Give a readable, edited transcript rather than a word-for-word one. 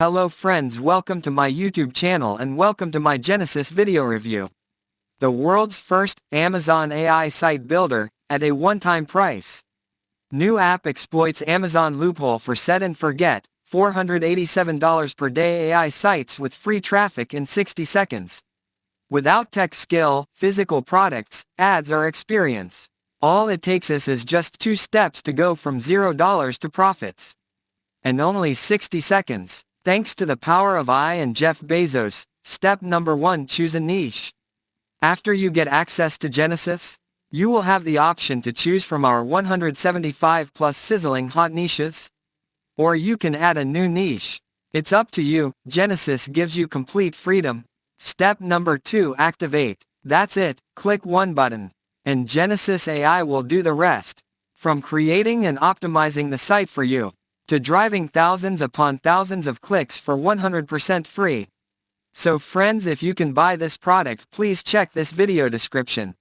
Hello friends, welcome to my YouTube channel and welcome to my Genesis video review. The world's first Amazon AI site builder at a one-time price. New app exploits Amazon loophole for set and forget, $487 per day AI sites with free traffic in 60 seconds. Without tech skill, physical products, ads or experience. All it takes us is just 2 steps to go from $0 to profits. And only 60 seconds. Thanks to the power of I and Jeff Bezos. Step number 1: choose a niche. After you get access to Genesis, you will have the option to choose from our 175 plus sizzling hot niches. Or you can add a new niche. It's up to you. Genesis gives you complete freedom. Step number 2: activate. That's it, click one button. And Genesis AI will do the rest. From creating and optimizing the site for you, to driving thousands upon thousands of clicks for 100% free. So friends, if you can buy this product, please check this video description.